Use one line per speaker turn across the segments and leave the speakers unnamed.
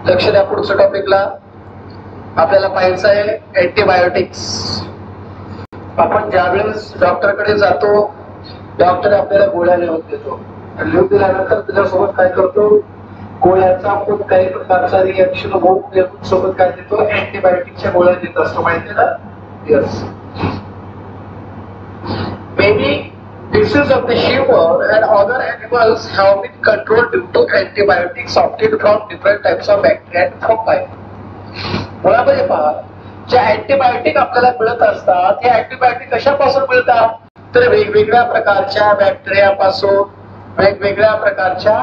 लक्ष द्या पुढच्या टॉपिकला. आपल्याला पाहायचं आहे अँटीबायोटिक्स. आपण ज्यावेळेस डॉक्टरकडे जातो, डॉक्टर आपल्याला गोळ्या लिहून देतो. लिहून दिल्यानंतर त्याच्यासोबत काय करतो, गोळ्याचा आपण काही प्रकारचा रिएक्शन होऊन सोबत काय देतो, अँटीबायोटिकच्या गोळ्या देत असतो. माहिती ना? Yes. Many diseases of the human and other animals have been controlled due to antibiotics obtained from different types of bacteria and fungi. मुळामध्ये पहा, जे अँटीबायोटिक आपल्याला मिळत असतात, हे अँटीबायोटिक कशापासून मिळतात, तर वेगवेगळ्या प्रकारच्या बॅक्टेरिया पासून, वेगवेगळ्या प्रकारच्या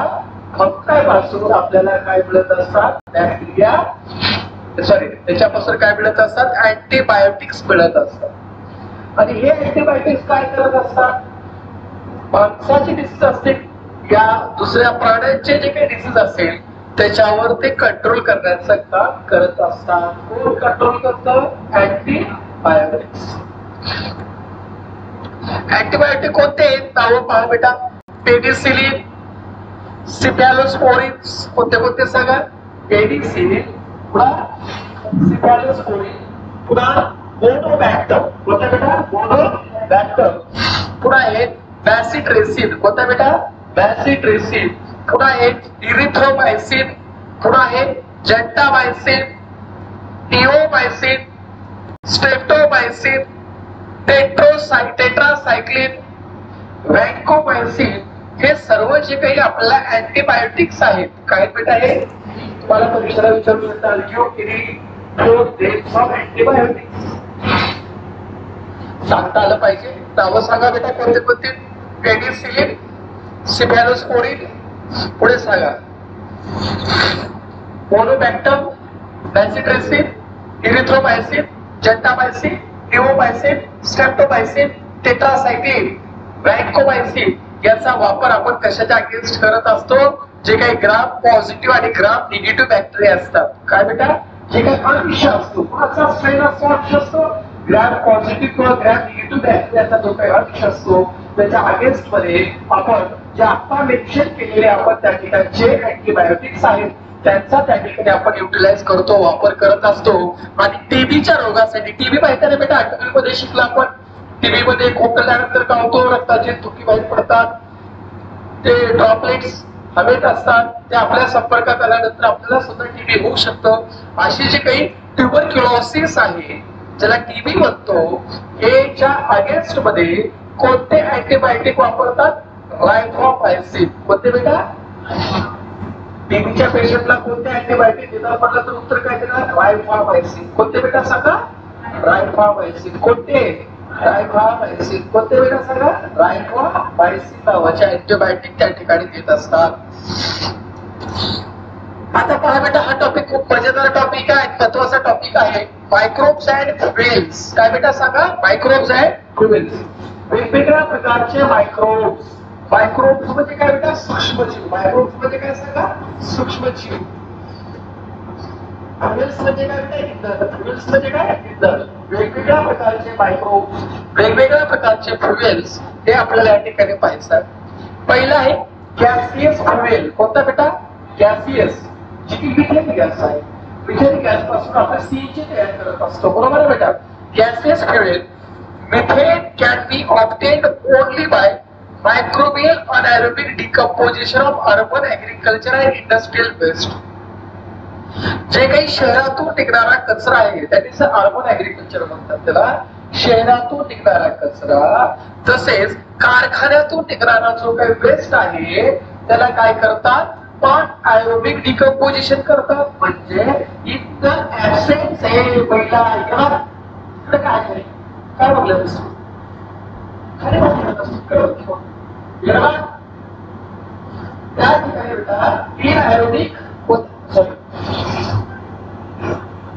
फंगाई पासून आपल्याला काय मिळत असतात, बॅक्टेरिया त्याच्यापासून काय मिळत असतात, अँटीबायोटिक्स मिळत असतात. आणि हे अँटीबायोटिक्स काय करत असतात, माणसाची डिसीज असतील या दुसऱ्या प्राण्यांचे जे काही डिसीज असेल त्याच्यावर ते कंट्रोल करण्याचं काम करत असतात. कोण कंट्रोल करतं, अँटीबायोटिक्स. अँटीबायोटिक कोणते आहेत, नावं पहा बेटा. पेनिसिलिन, सिफॅलोस्पोरिन्स. कोणते कोणते सांगा, पेनिसिलिन, पुन्हा सिफॅलोस्पोरिन, पुन्हा मोनोबॅक्टर. कोणता बेटा, मोनोबॅक्टर. पुन्हा एक बॅसिट्रेसिन. कोणता बेटा, बॅसिट्रेसिन. पुन्हा एक इरिथ्रोमायसिन. पुन्हा एक जेंटामायसिन, टिओमायसिन, स्ट्रेप्टोमायसिन, टेट्रासायक्लिन, वॅन्कोमायसिन. हे सर्व जे काही आपल्याला अँटीबायोटिक्स आहेत, काय बेटा, हे तुम्हाला परीक्षेला विचारू शकता. अँटीबायोटिक्स सांगता आलं पाहिजे. नावं सांगा बेटा, कोणते कोणते. पेनिसिलिन, सिफॅलोस्पोरिन, पुढे सांगा मोनोबॅक्टर, बॅसिट्रेसिन, इरिथ्रोमायसिन, जेंटामायसिन, टिओमायसिन, स्ट्रेप्टोमायसिन, टेट्रासायक्लिन, वॅन्कोमायसिन. याचा वापर आपण कशाच्या अगेन्स्ट करत असतो, जे काही ग्राम पॉझिटिव्ह आणि ग्राम निगेटिव्ह बॅक्टेरिया असतात. काय बेटा, जे काही अविष असतो, कुणाचा स्ट्रेन असतो, ग्राम पॉझिटिव्ह किंवा ग्राम निगेटिव्ह बॅक्टेरियाचा जो काही अविष असतो त्याच्या अगेन्स्ट मध्ये आपण जे आता मेन्शन केलेले आपण त्या ठिकाणचे अँटीबायोटिक्स आहेत त्यांचा त्या ठिकाणी आपण युटिलाइज करतो, वापर करत असतो. आणि टीबीच्या रोगासाठी, टीबी माहिती आहे बेटा, 8वी मध्ये शिकला आपण. टीबी मध्ये खोकल्यानंतर काय होतो, रक्ताची थुकी बाहेर पडतात, ते ड्रॉपलेट्स हवेत असतात, ते आपल्या संपर्कात आल्यानंतर आपल्याला सुद्धा टीबी होऊ शकतं. अशी जे काही ट्युबरक्युलोसिस आहे, ज्याला टीबी म्हणतो, याच्या अगेन्स्ट मध्ये कोणते अँटीबायोटिक वापरतात, रायफॉमायसिन. कोणते बेटा, टीबीच्या पेशंटला कोणते अँटीबायोटिक देतात म्हटलं तर उत्तर काय देणार, रायफॉमायसिन. कोणते बेटा सांगा, रायफॉमायसिन. कोणते, रायफॉमायसिन. कोणते बेटा सांगा, रायफॉमायसिन नावाचे अँटीबायोटिक त्या ठिकाणी देत असतात. आता पहा बेटा, हा टॉपिक खूप मजेदार टॉपिक आहे, महत्वाचा टॉपिक आहे. Microbes and fuels. काय बेटा सांगा, मायक्रोब्स अँड फ्युएल्स. वेगवेगळ्या प्रकारचे मायक्रोब्स. मायक्रोब्स म्हणजे काय बेटा, सूक्ष्मजीव. मायक्रोब्स म्हणजे काय सांगा, सूक्ष्मजीव. फ्युएल्स म्हणजे काय बेटा, इंधन. फ्युएल्स म्हणजे काय, इंधन. वेगवेगळ्या प्रकारचे मायक्रोब्स, वेगवेगळ्या प्रकारचे फ्युएल्स, हे आपल्याला या ठिकाणी पाहायचं आहे. पहिला आहे गॅसियस फ्युएल. कोणता बेटा, गॅसियस. जी मिथेन गॅस आहे. मिथेन गॅस पासून आपण सीएनजी तयार करत असतो, बरोबर आहे बेटा. Gaseous fuel. Methane can be obtained only by microbial anaerobic decomposition of urban agriculture and industrial waste. जे काही शहरातून निघणारा कचरा आहे त्याने अर्बन ऍग्रिकल्चर म्हणतात त्याला. शहरातून निघणारा कचरा तसेच कारखान्यातून निघणारा जो काही वेस्ट आहे त्याला काय करतात, अनाएरोबिक डिकम्पोजिशन करतात. म्हणजे इन द ऍब्सेंस हे पहिला काय म्हटलं खरे म्हटलं त्या ठिकाणी बेटा इनएरोबिक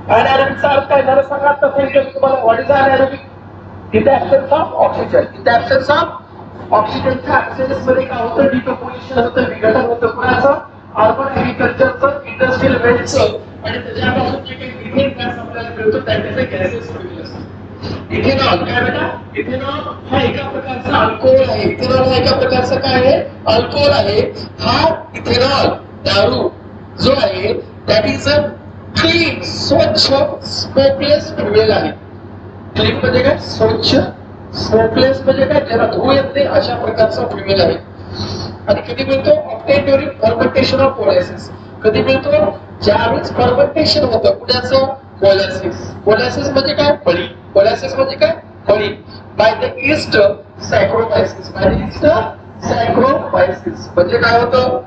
अनाएरोबिकचा अर्थ काय झाला सांगा. तसं तुम्हाला what is anaerobic, in the absence of oxygen. In the absence of ऑक्सिजनच्या ऍब्सेंस मध्ये काय होतं, डिकम्पोजिशन होतं, विघटन होतं. कुणाचं, अर्बन ऍग्रिकल्चरचं, इंडस्ट्रियल वेस्टचं. आणि त्याच्यापासून जे काही मिथेन गॅस आपल्याला मिळतो त्याचे गॅसेस वेगळे असतात. इथेनॉल काय बेटा, इथेनॉल हा एका प्रकारचा अल्कोहोल आहे. इथेनॉल हा एका प्रकारचा काय आहे, अल्कोहोल आहे. हा इथेनॉल दारू जो आहे दॅट इज अ क्लीन, स्वच्छ, स्मोकलेस फ्युएल आहे. क्लीन म्हणजे काय? स्वच्छ. स्मोकलेस म्हणजे काय? ज्याला धूर येत नाही अशा प्रकारचा फ्युएल आहे. आणि कधी मिळतो? Obtained during fermentation of molasses. कधी मिळतो? ज्यावेळेस फर्मेंटेशन होतं कुणाचं? मोलॅसिस. मोलॅसिस म्हणजे काय? फळी. मोलॅसिस म्हणजे काय? फळी. By the yeast saccharomyces. By the yeast saccharomyces म्हणजे काय होतं?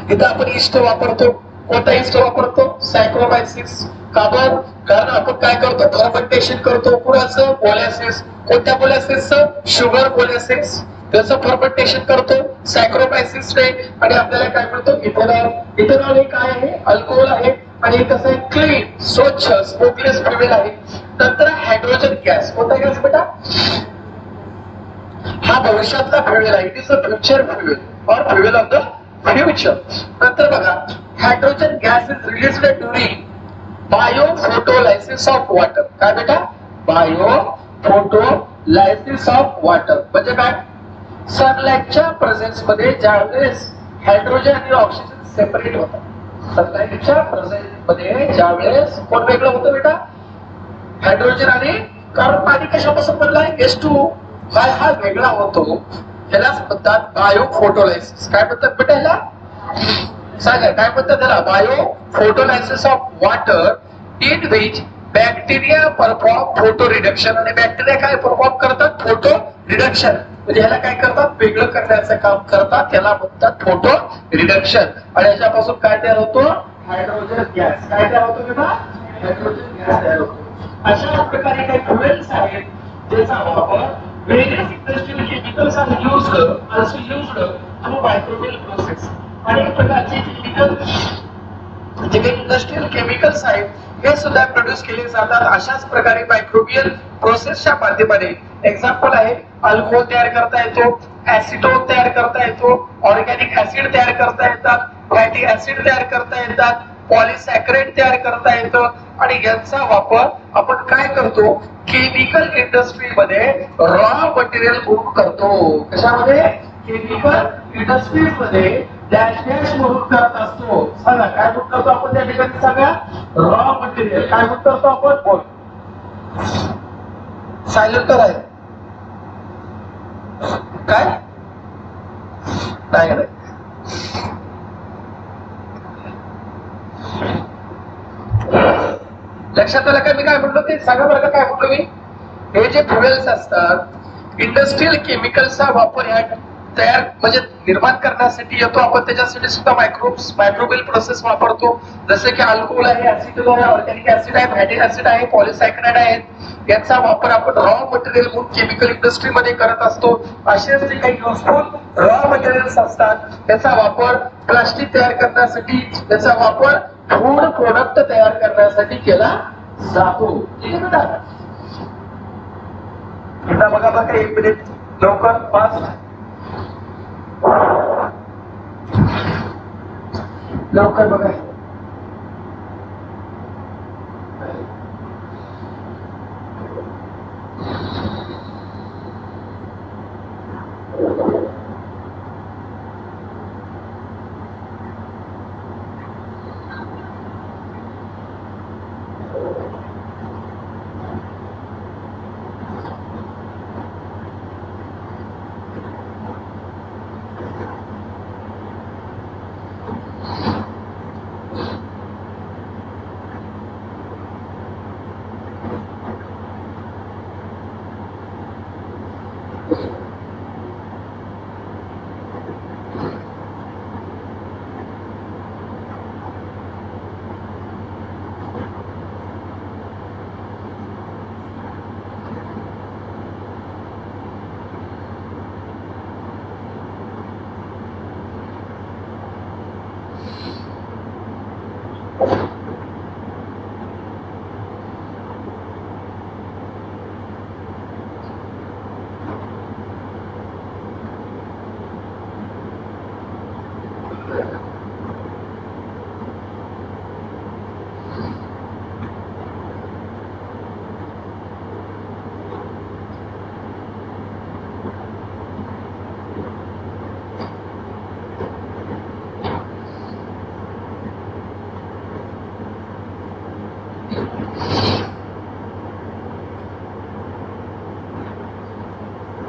इथं आपण ईस्ट वापरतो. कोणता ईस्ट वापरतो? सॅक्रोमायसिस. का बरं? कारण आपण काय करतो? फर्मेंटेशन करतो कुणाचं? मोलॅसिस. कोणत्या मोलॅसिसचं? Sugar molasses. त्याचं फर्मेंटेशन करतो सॅक्रोमायसिस ने आणि आपल्याला काय मिळतो? इथेनॉल. इथेनॉल हे काय आहे? अल्कोहोल आहे आणि हे कसं आहे? क्लीन, स्वच्छ, स्मोकलेस फ्युएल आहे. नंतर हायड्रोजन गॅस. कोणता गॅस बेटा? हा भविष्यातला फ्युएल आहे. It is a future fuel or fuel of the future. नंतर बघा, hydrogen gas is released during biophotolysis of water. काय बेटा? बायोफोटोलायसिस ऑफ वॉटर म्हणजे काय? सनलाइटच्या प्रेझेन्स मध्ये ज्यावेळेस हायड्रोजन आणि ऑक्सिजन सेपरेट होतात. सनलाइटच्या प्रेझेन्स मध्ये ज्यावेळेस कोण वेगळं होतं बेटा? हायड्रोजन आणि, कारण पाणी कशापासून बनलं आहे? H2O. काय हा वेगळा होतो ह्यालाच म्हणतात बायोफोटोलायसिस. काय म्हणतात बेटा ह्याला? सांगा काय म्हणतात त्याला? Biophotolysis of water in which bacteria perform photo reduction. आणि बॅक्टेरिया काय परफॉर्म करतात? Photo reduction. म्हणजे ह्याला काय करतात? वेगळं करण्याचं काम करतात. त्याला म्हणतात फोटो रिडक्शन. आणि ह्याच्यापासून काय तयार होतो? Hydrogen gas. काय तयार होतो बेटा? हायड्रोजन गॅस तयार होतो. अशा प्रकारे काही फ्युएल्स आहेत ज्याचा वापर various industrial chemicals are used, also used through microbial process. अनेक प्रकारचे केमिकल, जे काही इंडस्ट्रियल केमिकल्स आहेत हे सुद्धा प्रोड्यूस केले जातात अशाच प्रकारे मायक्रोबियल प्रोसेसच्या माध्यमाने. एक्झाम्पल आहे, अल्कोहोल तयार करता येतो, ऍसिटोन तयार करता येतो, ऑर्गॅनिक ऍसिड तयार करता येतात, फॅटी ऍसिड तयार करता येतात, पॉलिसॅकराइड तयार करता येतं. आणि यांचा वापर आपण काय करतो? केमिकल इंडस्ट्रीमध्ये रॉ मटेरियल म्हणून करतो. कशामध्ये? केमिकल इंडस्ट्रीमध्ये डॅश डॅश म्हणून करत असतो. सांगा काय म्हणून करतो आपण त्या ठिकाणी? सांगा. रॉ मटेरियल काय म्हणून करतो आपण? बोल. सायलेंट आहे काय? नाही. लक्षात आलं का मी काय म्हणलो ते? सांगा बरं का काय म्हणलो मी? हे जे फ्युएल्स असतात इंडस्ट्रियल केमिकलचा वापर ह्या तयार म्हणजे निर्माण करण्यासाठी येतो. आपण त्याच्यासाठी सुद्धा मायक्रोबियल प्रोसेस वापरतो. जसे की अल्कोहोल आहे, ऍसिटोन आहे, ऑर्गॅनिक ऍसिड आहे, फॅटी ऍसिड आहे, पॉलिसॅकराइड आहे. याचा वापर आपण रॉ मटेरियल म्हणून केमिकल इंडस्ट्रीमध्ये करत असतो. असे जे काही युजफुल रॉ मटेरियल्स असतात त्याचा वापर प्लास्टिक तयार करण्यासाठी, त्याचा वापर फूड प्रोडक्ट तयार करण्यासाठी केला जातो. ठीक आहे बेटा? एकदा बघा बघा, एक मिनिट लवकर, फास्ट लवकर बघा.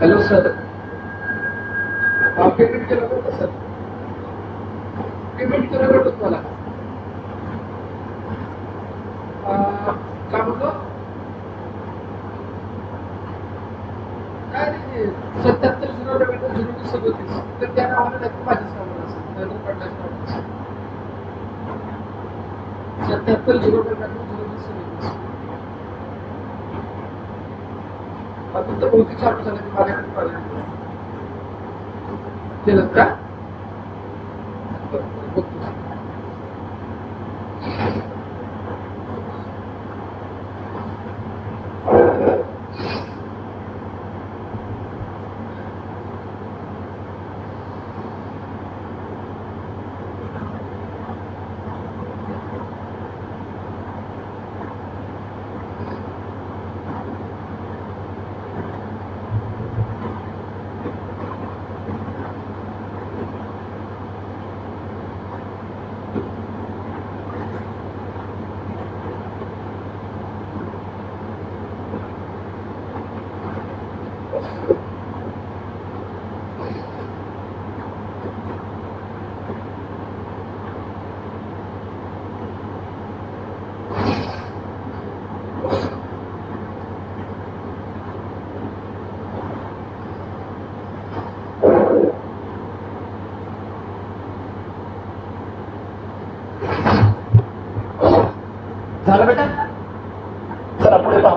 हॅलो सर, पेमेंट केलं होतं सर, पेमेंट केलं होतं तुम्हाला काय म्हणतो काय नाही 77 तर त्या नावाने नक्की माझ्याच नावावर असेल 77 आता तर बहुतेक चालू झालं की माझ्याकडे पाहिजे केलं का झालं बेटा. चला पुढे पहा.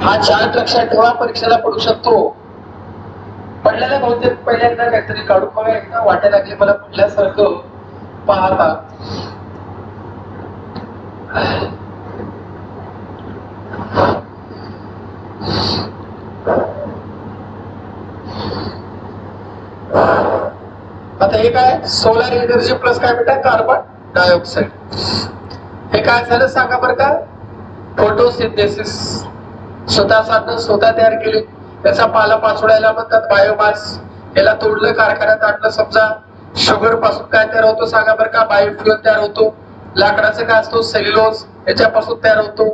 हा चार्ट लक्षात ठेवा, परीक्षेला पडू शकतो. पडलेला बहुतेक पहिल्यांदा काहीतरी काढून बघा, एकदा वाटायला लागले मला पडल्यासारखं पाहता. आता हे काय सोलार एनर्जी प्लस काय बेटा कार्बन डायऑक्साइड. हे काय झालं सांगा बरं का, फोटोसिंथेसिस. स्वतः साधन स्वतः तयार केली, त्याचा पाला पाचोळ्याला म्हणतात बायोमास. याला तोडलं, कारखान्यात आणलं, समजा शुगर पासून काय तयार होतो सांगा बरं का, बायोफ्युएल तयार होतो. लाकडाचं काय असतो सेल्युलोज, याच्यापासून तयार होतो.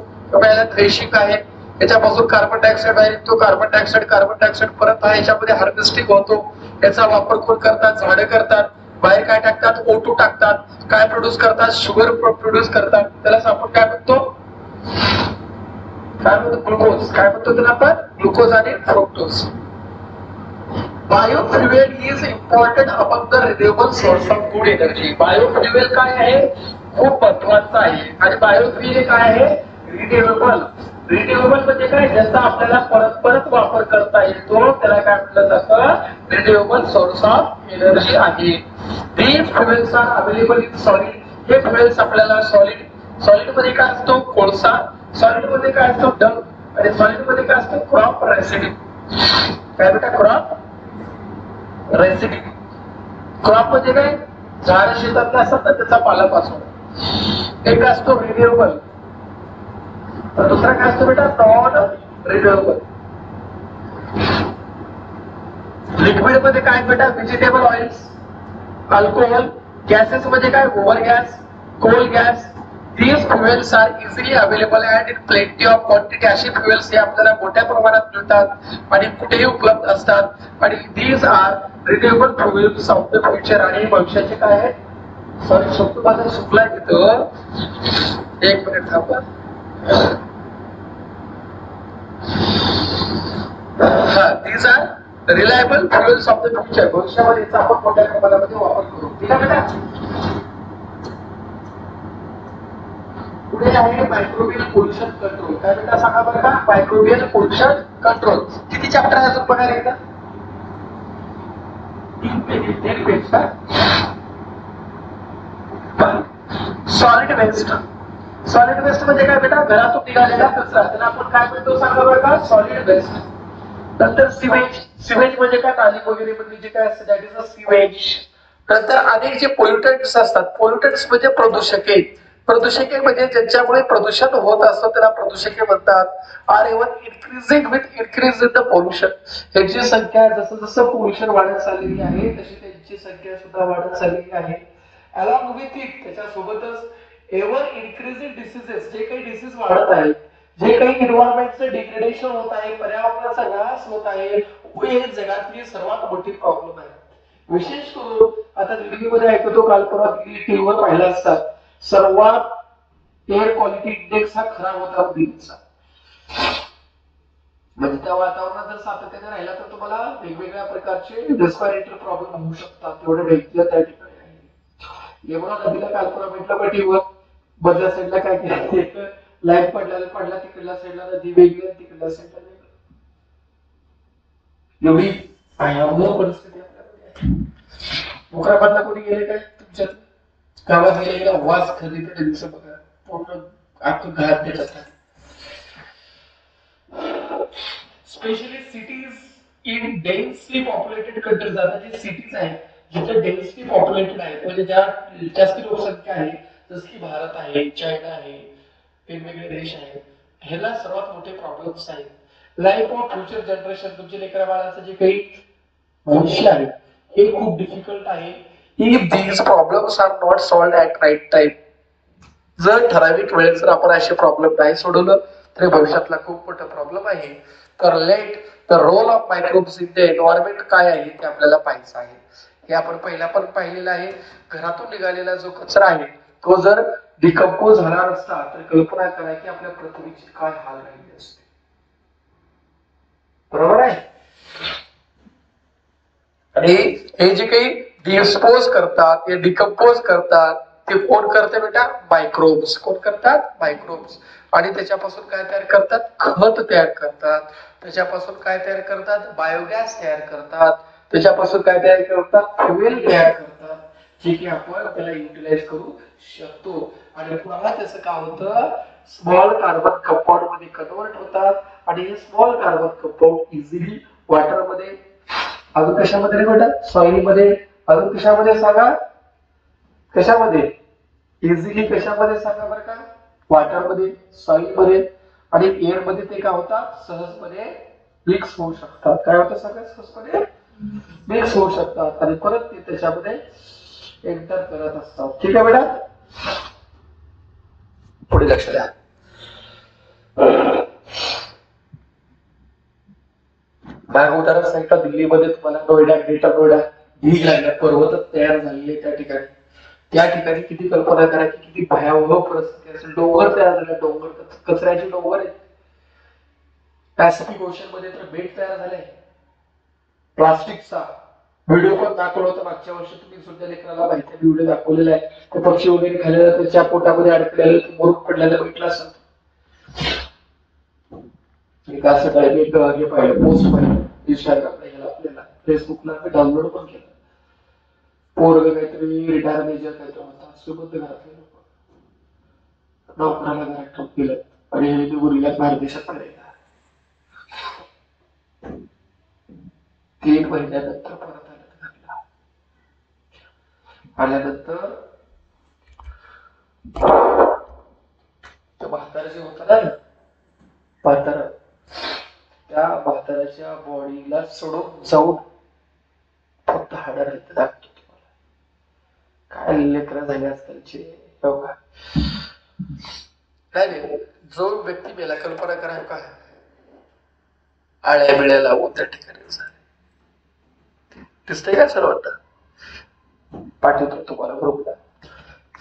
याला थ्रेशिंग आहे, याच्यापासून कार्बन डायऑक्साइड बाहेर येतो. कार्बन डायऑक्साइड परत आहे याच्यामध्ये हार्वेस्टिंग होतो. याचा वापर कोण करतात, झाडं करतात. बाहेर काय टाकतात, O2 टाकतात. काय प्रोड्यूस करतात, शुगर प्रोड्यूस करतात. त्याला आपण काय म्हणतो, काय म्हणतो ग्लुकोज. काय म्हणतो त्याला आपण, ग्लुकोज आणि fructose. Biofuel is important among the renewable source of good energy. Biofuel काय आहे, खूप महत्वाचं आहे. आणि बायोफ्युएल काय आहे, रिन्युएबल. रिन्युएबल म्हणजे काय, ज्याचा आपल्याला परत परत वापर करता येतो, त्याला काय म्हटलं जातं, रिन्युएबल सोर्स ऑफ एनर्जी आहे. These fuels are available in solid. हे फ्युएल्स आपल्याला सॉलिड मध्ये काय असतो, कोळसा. सॉलिड मध्ये काय असतो, डंग. आणि सॉलिड मध्ये काय असतो, क्रॉप रेसिड्यू. काय बेटा, क्रॉप रेसिड्यू. क्रॉप म्हणजे काय, झाड शेतातले असतात ना, त्याचा पालापासून. एक असतो रिन्युएबल, तर दुसरा काय असतो बेटा, नॉन रिन्युएबल. लिक्विड मध्ये काय बेटा, व्हेजिटेबल ऑइल्स, अल्कोहोल. गॅसेस मध्ये काय, gobar gas, coal gas. These fuels are easily available and in plenty of quantity. अशी fuels हे आपल्याला मोठ्या प्रमाणात मिळतात आणि कुठेही उपलब्ध असतात. आणि these are renewable fuels of the future. आणि भविष्याचे काय आहे, सॉरी शब्द माझा चुकला तिथं, एक मिनिट थांबा. These are reliable fuels of the future. भविष्यामध्ये याचा आपण मोठ्या प्रमाणामध्ये वापर करू. ठीक आहे बेटा. पुढे आहे मायक्रोबियल पोल्युशन कंट्रोल. काय बेटा सांगा बरं का, मायक्रोबियल पोल्युशन कंट्रोल. किती चॅप्टर आहे अजून बघायला एकदा, 3 पेज का. Solid waste. सॉलिड वेस्ट म्हणजे काय बेटा, घरातून निघालेला कचरा, त्याला आपण काय म्हणतो सांगा बरं का, सॉलिड वेस्ट. नंतर सिवेज. सिवेज म्हणजे काय, नाली वगैरे म्हणजे जे काय असतं, दॅट इज अ सिवेज. नंतर अनेक जे पोल्युटंट्स असतात, पोल्युटंट्स म्हणजे प्रदूषके. प्रदूषके म्हणजे ज्यांच्यामुळे प्रदूषण होत असतं त्याला प्रदूषके म्हणतात. Are even increasing with increase in the pollution. ह्याची संख्या जसं जसं पोल्युशन वाढत चाललेली आहे तशी त्यांची संख्या सुद्धा वाढत चाललेली आहे. अलॉंग विथ इट, त्याच्यासोबतच एव्हर इन्क्रीजिंग डिसीजेस, जे काही डिसीज वाढत आहेत जे काही एन्व्हायरमेंटचं डिग्रेडेशन होत आहे, पर्यावरणाचा ऱ्हास होत आहे, हे जगातली सर्वात मोठी प्रॉब्लेम आहे. विशेष करून आता दिल्लीमध्ये ऐकतो, काल परवा टीव्हीवर पाहिला असतात, सर्वात एअर क्वालिटी इंडेक्स हा खराब होता दिल्लीचा. म्हणजे त्या वातावरणात जर सातत्याने राहिला तर तुम्हाला वेगवेगळ्या प्रकारचे रेस्पिरेटरी प्रॉब्लेम होऊ शकतात. तेवढे डेंजर त्या ठिकाणी आहे. यमुना नदीला काल परवा भेटलं पण टीव्हीवर, मधल्या साईडला काय केलं, लाईट पडला तिकडल्या साईडला नदी वेगळी आणि तिकडल्या साईडला वेगळी. एवढी भयावह परिस्थिती आपल्याकडे आहे. मुक्राबादला कोणी गेले काय तुमच्यात? गावात गेलेला वास खरी तर दिवस बघा, पूर्ण अख्खं घरात देत असतात. Specially cities in densely populated countries, आता जे सिटीज आहेत जिथे डेन्सली पॉप्युलेटेड आहेत, म्हणजे ज्या जास्त लोकसंख्या आहे, जसं की भारत आहे, चायना आहे, वेगवेगळे देश आहेत, ह्याला सर्वात मोठे प्रॉब्लेम्स आहेत. लाईफ ऑफ फ्युचर जनरेशन, तुमच्या लेकरा बाळाचं जे काही भविष्य आहे हे खूप डिफिकल्ट आहे. If these problems are not solved at right time, जर ठराविक वेळेत जर आपण असे प्रॉब्लेम नाही सोडवलं तर भविष्यातला खूप मोठा प्रॉब्लेम आहे. तर let the role of microbes in the environment काय आहे ते आपल्याला पाहायचं आहे. हे आपण पहिला पण पाहिलेलं आहे. घरातून निघालेला जो कचरा आहे तो जर डिकम्पोज झाला नसता तर कल्पना करा की आपल्या पृथ्वीची काय हाल राहिली असते. बरोबर आहे. आणि हे जे काही डिस्पोज करतात, ते डिकम्पोज करतात, ते कोण करते बेटा? मायक्रोब्स. कोण करतात? मायक्रोब्स. आणि त्याच्यापासून काय तयार करतात? खत तयार करतात. त्याच्यापासून काय तयार करतात? बायोगॅस तयार करतात. त्याच्यापासून काय तयार करतात? फ्युएल तयार करतात, जे की आपण त्याला युटिलाइज करू शकतो. आणि पुन्हा त्याचं काय होतं? स्मॉल कार्बन कंपाऊंड मध्ये कन्वर्ट होतात. आणि हे small carbon compound easily water मध्ये, अजून कशामध्ये रे बेटा? सॉइल मध्ये. अजून कशामध्ये सांगा? कशामध्ये? इझिली कशामध्ये सांगा बरं का? वॉटर मध्ये, सॉइल मध्ये आणि एअर मध्ये ते काय होतात? सहजपणे मिक्स होऊ शकतात. काय होतं? सगळं सहजपणे मिक्स होऊ शकतात आणि परत ते त्याच्यामध्ये एंटर करत असतात. ठीक आहे बेटा? पुढे लक्ष द्या. उदाहरण सांगितलं, दिल्लीमध्ये तुम्हाला नोएडा, ग्रेटर नोएडा, ढीग लागल्या, पर्वत तयार झालेले त्या ठिकाणी. त्या ठिकाणी किती कल्पना करा की किती भयावह परिस्थिती असेल. डोंगर तयार झाले, डोंगर कचऱ्याचे डोंगर आहेत. पॅसिफिक ओशन मध्ये तर बेट तयार झालाय प्लास्टिकचा. व्हिडिओ पण दाखवला होता मागच्या वर्षी, तुम्ही सुद्धा लेकराला माहिती व्हिडिओ दाखवलेला आहे. ते पक्षी वगैरे खाल्लेलं, त्याच्या पोटामध्ये अडकलेलं, मोर पडलेलं बघितलं असेल. एक असं एक हे पाहिलं, पोस्ट पाहिलं इंस्टाग्रामला, ह्याला आपल्याला फेसबुकला डाउनलोड पण केलं. पोरग काहीतरी रिटायर मेजर काहीतरी होता, सुबंध घरातले लोक नोकराला घरात ठोक केलं आणि हे गुरीला बाहेर देशात करायला. 3 महिन्यानंतर परत आलं. आल्यानंतर म्हातारा जे होता ना, म्हातारा, त्या म्हाताऱ्याच्या बॉडीला सोडून जाऊन फक्त हाडं राहत दाखवतो तुम्हाला. काय लेकरं झाले आजकालचे. नाही, जो व्यक्ती मेला, कल्पना करा काय आळ्या बिळ्या लावून त्या ठिकाणी दिसतंय का सर्वांना? पाठवतो तुम्हाला बरोबर.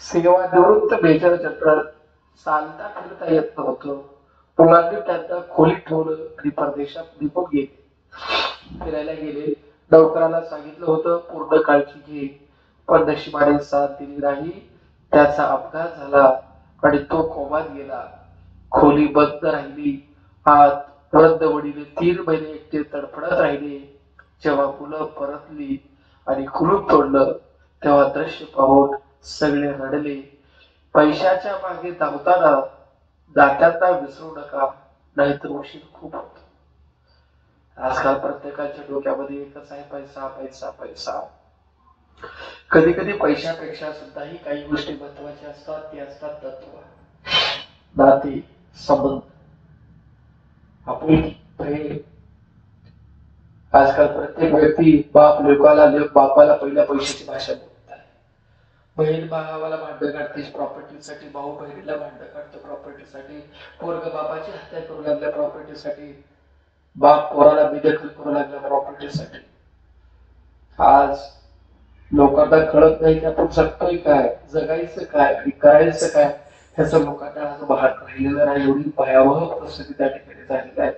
सेवानिवृत्त मेजर जनरल, चालता फिरता येत नव्हतं, मुलांनी त्यांना खोलीत ठेवलं आणि परदेशात निघून गेले. फिरायला गेले. नौकराला सांगितलं होतं पूर्ण काळजी घे, पण नशिबाने साथ दिली नाही. त्याचा अपघात झाला आणि तो कोमात गेला. खोली बंद राहिली. आत वृद्ध वडील 3 महिने एकटे तडफडत राहिले. जेव्हा मुलं परतली आणि कुलूप तोडलं तेव्हा दृश्य पाहून सगळे रडले. पैशाच्या मागे धावताना दात्यांना विसरू नका, नाहीतर उशीर खूप होतो. आजकाल प्रत्येकाच्या डोक्यामध्ये एकच आहे, पैसा पैसा पैसा. कधी कधी पैशापेक्षा सुद्धाही काही गोष्टी महत्वाच्या असतात. ते असतात तत्व, नाते, संबंध, आपुलकी, प्रेम. आजकाल प्रत्येक व्यक्ती बापाला पहिल्या पैशाची भाषा बोलत आहे. बहीण भावाला भांडण काढते प्रॉपर्टीसाठी, भाऊ बहिणीला भांडण काढतो प्रॉपर्टीसाठी, पोरग बापाची हत्या करू लागल्या प्रॉपर्टीसाठी, बाप पोराला बेदखल करू लागला प्रॉपर्टीसाठी. आज लोकांना कळत नाही की आपण जगतोय काय, जगायचं काय आणि करायचं काय, ह्याचं लोकांना आज भान राहिलेलं नाही. एवढी भयावह परिस्थिती त्या ठिकाणी झालेली आहे.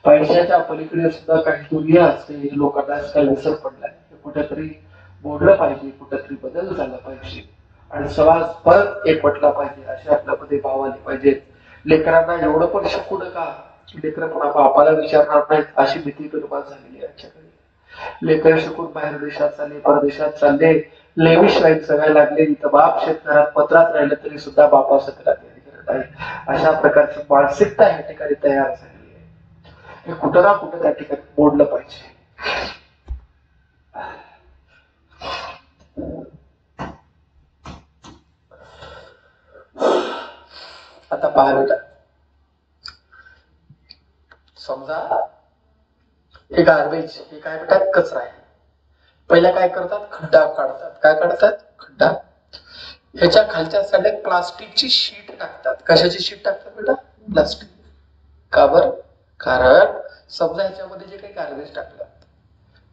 पैशाच्या पलीकडे सुद्धा काही दुनिया असते, लोकांना आजकाल विसर पडलाय. कुठेतरी बोललं पाहिजे, कुठेतरी बदल झाला पाहिजे आणि समाज परत एकवटला पाहिजे, असे आपल्यामध्ये भाव आले पाहिजेत. लेकरांना एवढं पण शिकू नका की लेकरं पण बापाला विचारणार नाहीत, अशी भीती निर्माण झालेली आहे आमच्याकडे. लेकर शिकून बाहेर देशात चालले, परदेशात चालले, लेविश लाईफ जगायला लागले. इथं बाप शेतकऱ्यात पत्रात राहिलं तरी सुद्धा बापासाठी करत आहे. अशा प्रकारची मानसिकता या ठिकाणी तयार झाली आहे. हे कुठं ना कुठं त्या ठिकाणी मोडलं पाहिजे. आता पहा बेटा, समजा हे गार्बेज, हे काय बेटा कचरा आहे. पहिला काय करतात, खड्डा काढतात. काय काढतात, खड्डा. ह्याच्या खालच्या साईडला प्लास्टिकची शीट टाकतात. कशाची शीट टाकतात बेटा, प्लास्टिक. का बर, कारण समजा ह्याच्यामध्ये जे काही गार्बेज टाकतात,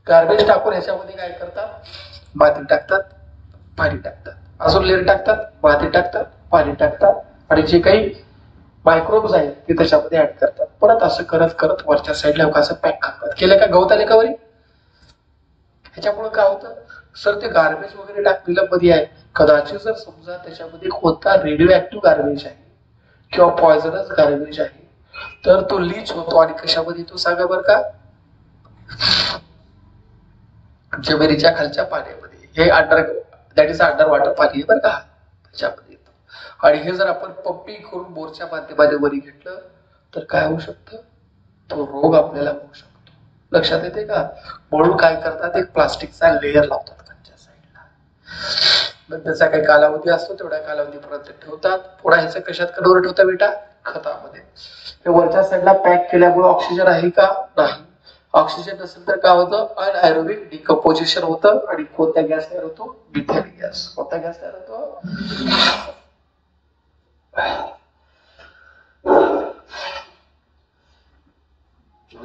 गार्बेज टाकून ह्याच्यामध्ये काय करतात, माती टाकतात, पाणी टाकतात, अजून लेर टाकतात, माती टाकतात, पाणी टाकतात आणि जे काही मायक्रोब्स आहेत ते त्याच्यामध्ये ऍड करतात. परत असं करत करत वरच्या साईडला असं पॅक करतात. केलं का, गवत आले का वरी. ह्याच्यामुळे काय होतं सर, ते गार्बेज वगैरे टाकलेलं मध्ये आहे, कदाचित जर समजा त्याच्यामध्ये कोणता रेडिओ ऍक्टिव्ह गार्बेज आहे किंवा पॉयझनस गार्बेज आहे तर तो लीच होतो आणि कशामध्ये तो सांगा बरं का, जमिनीच्या खालच्या पाण्यामध्ये. हे under, that is under water पाणी आहे बरं का, त्याच्यामध्ये येतो. आणि हे जर आपण पंपिंग करून बोरच्या माध्यमाने वरी घेतलं तर काय होऊ शकतं, तो रोग आपल्याला होऊ शकतो. लक्षात येते का. म्हणून काय करतात, एक प्लास्टिकचा लेयर लावतात खालच्या साईडला. मग त्याचा काही कालावधी असतो, तेवढ्या कालावधीपर्यंत ठेवतात. पुन्हा ह्याचं कशात कन्व्हर्ट होतं बेटा, खतामध्ये. हे वरच्या साईडला पॅक केल्यामुळे ऑक्सिजन आहे का, नाही. ऑक्सिजन नसेल तर काय होतं, अनएरोबिक डिकम्पोजिशन होतं आणि कोणता गॅस तयार होतो, मिथेन गॅस. कोणता गॅस तयार होतो,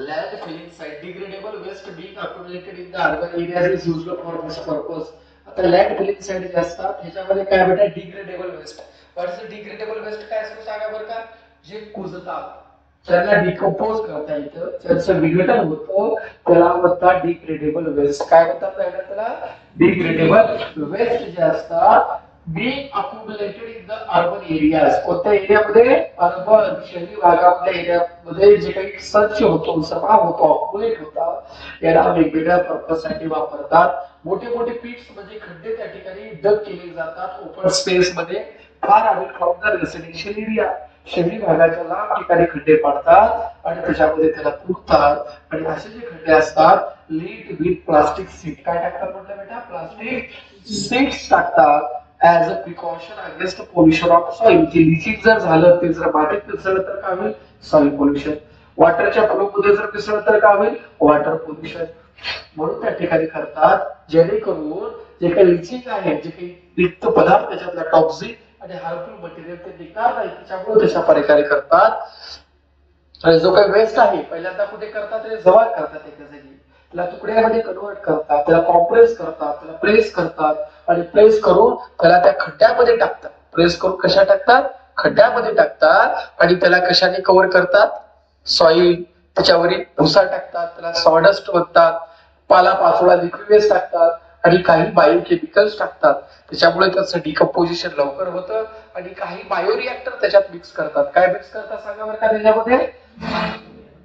land filling site. Degradable waste being accumulated in the urban areas is used for this purpose. आता लँड फिलिंग साइट जे असतात ह्याच्यामध्ये काय बेटा, degradable waste. What is degradable waste, काय असतो सांगा बरं का, जे कुजतात, त्यांना डिकम्पोज करता येतं, त्यांचं विघटन होतं, त्याला म्हणतात डिग्रेडेबल वेस्ट. काय म्हणतात त्याला, डिग्रेडेबल वेस्ट जे असतात being accumulated in the urban areas. कोणत्या एरियामध्ये, अर्बन शहरी भागामधल्या एरियामध्ये जे काही सर्च होतो, जमा होतो, ऑक्युमुलेट होतात, याला वेगवेगळ्या पर्पज साठी वापरतात. मोठे मोठे पिट्स म्हणजे खड्डे त्या ठिकाणी डग केले जातात ओपन स्पेस मध्ये, far away from the residential area. शहरी भागाच्या लांब ठिकाणी खड्डे पाडतात आणि त्याच्यामध्ये त्याला पुरतात. आणि असे जे खड्डे असतात, लीड विथ प्लास्टिक सीट. काय टाकतात म्हटलं बेटा, प्लास्टिक सीट्स टाकतात as a precaution against pollution of soil. Leaching जर झालं, ते जर मातीत मिसळलं तर काय होईल, सॉइल पोल्युशन. वॉटरच्या फ्लो मध्ये जर मिसळलं तर काय होईल, वॉटर पोल्युशन. म्हणून त्या ठिकाणी करतात जेणेकरून जे काही लिचिंग आहे, जे काही रिक्त पदार्थ त्याच्यातला टॉक्सिक आणि हार्मफुल मटेरियल ते निघणार नाही, त्याच्यामुळे तशा प्रकारे करतात. आणि जो काही वेस्ट आहे पहिल्यांदा कुठे करतात, ते जमा करतात एका जागी, त्याला तुकड्यामध्ये कन्वर्ट करतात, त्याला कॉम्प्रेस करतात, त्याला प्रेस करतात आणि प्रेस करून त्याला त्या खड्ड्यामध्ये टाकतात. प्रेस करून कशा टाकतात, खड्ड्यामध्ये टाकतात आणि त्याला कशाने कव्हर करतात, सॉइल, त्याच्यावरील भुसा टाकतात, त्याला सॉडस्ट म्हणतात, पाला पाचोळा लिक्विड वेस्ट टाकतात आणि काही बायोकेमिकल्स टाकतात. त्याच्यामुळे त्याचं डिकम्पोजिशन लवकर होतं आणि काही बायो रिएक्टर त्याच्यात मिक्स करतात. काय मिक्स करतात सांगा बरं का, त्याच्यामध्ये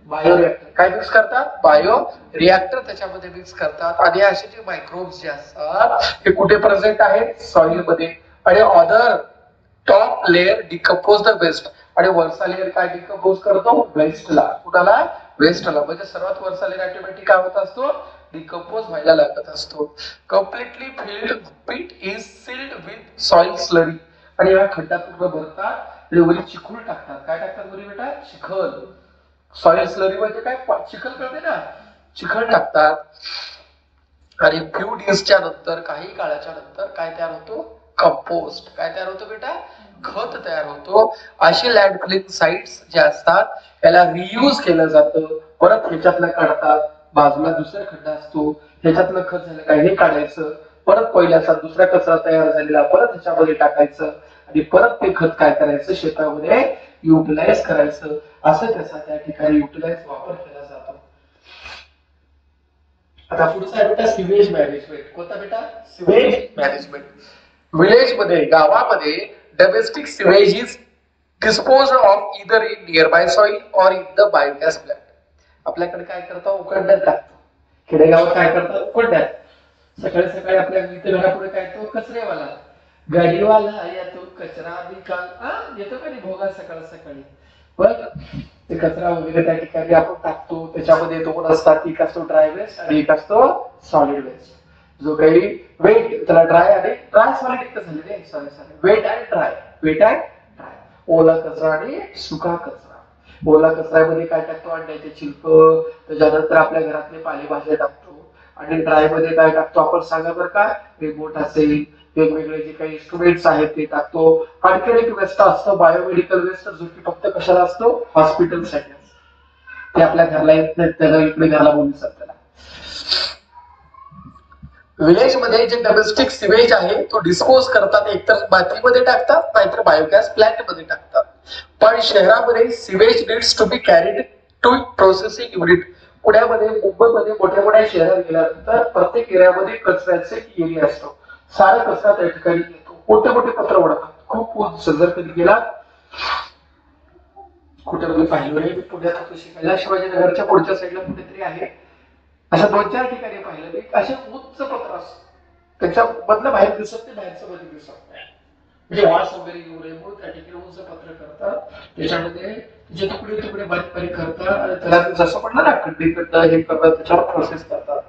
बायो रिएक्टर. काय मिक्स करतात, बायो रिएक्टर त्याच्यामध्ये मिक्स करतात. आणि असे जे मायक्रोब्स जे असतात हे कुठे प्रेझेंट आहेत, सॉइल मध्ये. आणि other top layer decompose the waste आणि वरचा लेअर काय डिकम्पोज करतो, वेस्टला. कुणाला, वेस्टला. म्हणजे सर्वात वरचा लेअर ऑटोमॅटिक काय होत असतो, डिकम्पोज व्हायला लागत असतो. Completely filled pit is sealed with soil slurry. आणि हा खड्डा पूर्ण भरतात आणि वरी चिखल टाकतात. काय टाकतात वरी बेटा, चिखल. सॉइल स्लरी म्हणजे काय, चिखल कळते ना, चिखल टाकतात. आणि फ्यू डेजच्या नंतर, काही काळाच्या नंतर काय तयार होतो? कंपोस्ट. काय तयार होतो बेटा? खत तयार होतो. अशी लँडफिलिंग साइट्स जे असतात त्याला रियूज केलं जातं. परत ह्याच्यातलं काढतात, बाजूला दुसरा खड्डा असतो, ह्याच्यातलं खत झालं काय हे काढायचं, परत पहिल्याचा दुसरा कचरा तयार झालेला परत ह्याच्यामध्ये टाकायचं आणि परत ते खत काय करायचं? शेतामध्ये युटिलाइज करायचं. असं त्याचा त्या ठिकाणी युटिलाइज वापर केला जातो. आता पुढचा आहे बेटा सिवेज मॅनेजमेंट. कोणता बेटा? Sewage management. विलेज मध्ये, गावामध्ये domestic sewage is dispose of either in nearby soil और इन द बायोगॅस प्लांट. आपल्याकडे काय करतात? उकड्यात टाकतो. खेडेगावात काय करतात? उकड्यात. सकाळी सकाळी आपल्या घरापुढे काय तो कचरेवाला गाडीवाला येतो, कचरा निकाल येतो का नाही भोगा सकाळ सकाळी. बघ ते कचरा वगैरे त्या ठिकाणी आपण टाकतो. त्याच्यामध्ये दोन असतात, एक असतो ड्राय वेस्ट आणि एक असतो सॉलिड वेस्ट. जो काही वेट, त्याला ड्राय आणि ड्राय सॉलिड एक झालेले, sorry wet and dry. Wet and dry, ओला कचरा आणि सुका कचरा. ओला कचऱ्यामध्ये काय टाकतो? अंड्याचे छिलक, त्याच्यानंतर आपल्या घरातले पालेभाज्या टाकतो. आणि ड्राय मध्ये काय टाकतो आपण सांगा बरं का? रिमोट असेल, वेगवेगळे जे काही इंस्ट्रुमेंट्स आहेत ते टाकतो. आणखी एक वेस्ट असतं बायोमेडिकल वेस्ट, जो की फक्त कशाला असतो? हॉस्पिटलसाठी असतो. ते आपल्या घरला येत नाही, त्याला इकडे घरला बोलतात त्याला. विलेज मध्ये जे डोमेस्टिक सिवेज आहे तो डिस्पोज करतात, एकतर मातीमध्ये टाकतात नाहीतर बायोगॅस प्लांट मध्ये टाकतात. पण शहरामध्ये sewage needs to be carried to processing unit. पुण्यामध्ये, मुंबईमध्ये मोठ्या मोठ्या शहरात गेल्यानंतर प्रत्येक एरियामध्ये कचऱ्याचे एरिया असतो. सारा कचरा त्या ठिकाणी येतो. मोठे मोठे पत्र ओढतात. खूप उंच. जर कधी गेला कुठे पाहिलं नाही, पुण्यात शिकायला शिवाजीनगरच्या पुढच्या साईडला कुठेतरी आहे, अशा 2-4 ठिकाणी पाहिलं मी. असे उंच पत्र असत, त्याच्या मधलं बाहेर दिसत नाही, बाहेरचं मध्ये दिसत नाही. म्हणजे वास वगैरे येऊ नये म्हणून त्या ठिकाणी उंच पत्र करतात. त्याच्यामध्ये जे तुकडे तुकडे बारीक बारीक करतात आणि त्याला जसं म्हणलं ना खड्डे करतात, हे करतात, त्याच्यावर प्रोसेस करतात.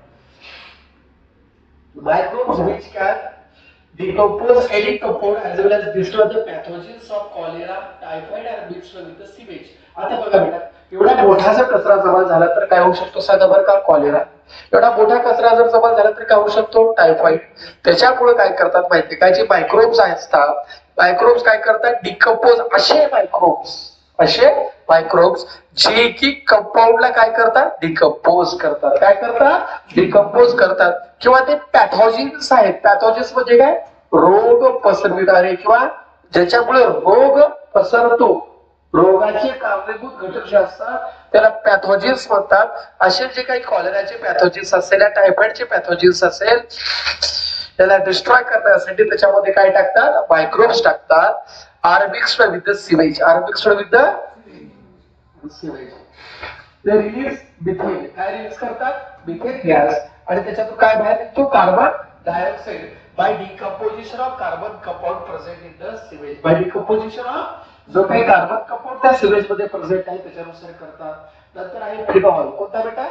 Microbes which can decompose any compound as well as destroy the pathogens of cholera, typhoid and mixed with the sewage. आता बघा बेटा, एवढा मोठा जर कचरा जमा झाला तर काय होऊ शकतो? सांगा बरं का? कॉलेरा. एवढा मोठा कचरा जर जमा झाला तर काय होऊ शकतो? टायफॉइड. त्याच्यामुळे काय करतात माहिती काय? जे मायक्रोब्स असतात, मायक्रोब्स काय करतात? डिकम्पोज. असे मायक्रोब्स जे की कंपाऊंडला काय करतात? डिकम्पोज करतात. काय करतात? डिकम्पोज करतात. किंवा ते पॅथॉजिन्स आहेत. पॅथॉजिन्स म्हणजे काय? रोग पसरविणारे किंवा ज्याच्यामुळे रोग पसरतो, रोगाचे कारणीभूत घटक जे असतात त्याला पॅथॉजिन्स म्हणतात. असे जे काही कॉलेराचे पॅथॉजिन्स असेल, टायफॉइडचे पॅथॉजिन्स असेल, त्याला डिस्ट्रॉय करण्यासाठी त्याच्यामध्ये काय टाकतात? मायक्रोब्स टाकतात. Are mixed with the sewage. Are mixed with the sewage. ते रिलीज मिथेन. काय रिलीज करतात? Methane gas. आणि त्याच्यातून काय बाहेर निघतो? Carbon dioxide. By decomposition of carbon compound present in the sewage. By decomposition of जो काही कार्बन कंपाऊंड त्या सिवेज मध्ये प्रेझेंट आहे त्याच्यानुसार करतात. नंतर आहे फिनॉल. कोणता बेटा?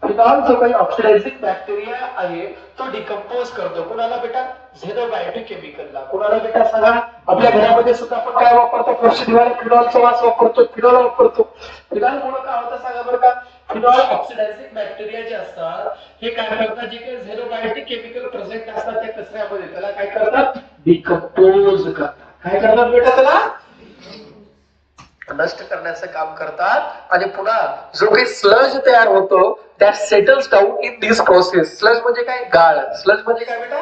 फिनॉल जो काही ऑक्सिडायझिंग बॅक्टेरिया आहे तो डिकम्पोज करतो. कुणाला बेटा? झेनोबायोटिक केमिकलला. कुणाला बेटा सांगा? आपल्या घरामध्ये सुद्धा आपण काय वापरतो? फरशी दिवाळी फिनॉलचा वास वापरतो, फिनॉल वापरतो. फिनॉल मुळे काय होतं सांगा बरं का? फिनॉल ऑक्सिडायझिंग बॅक्टेरिया जे असतात हे काय करतात? जे काही झेनोबायोटिक केमिकल प्रेझेंट असतात त्या कचऱ्यामध्ये त्याला काय करतात? डिकम्पोज करतात. काय करतात बेटा? त्याला नष्ट करण्याचं काम करतात. आणि पुन्हा जो काही स्लज तयार होतो that settles down in this process. Sludge म्हणजे काय? गाळ. स्लज म्हणजे काय बेटा?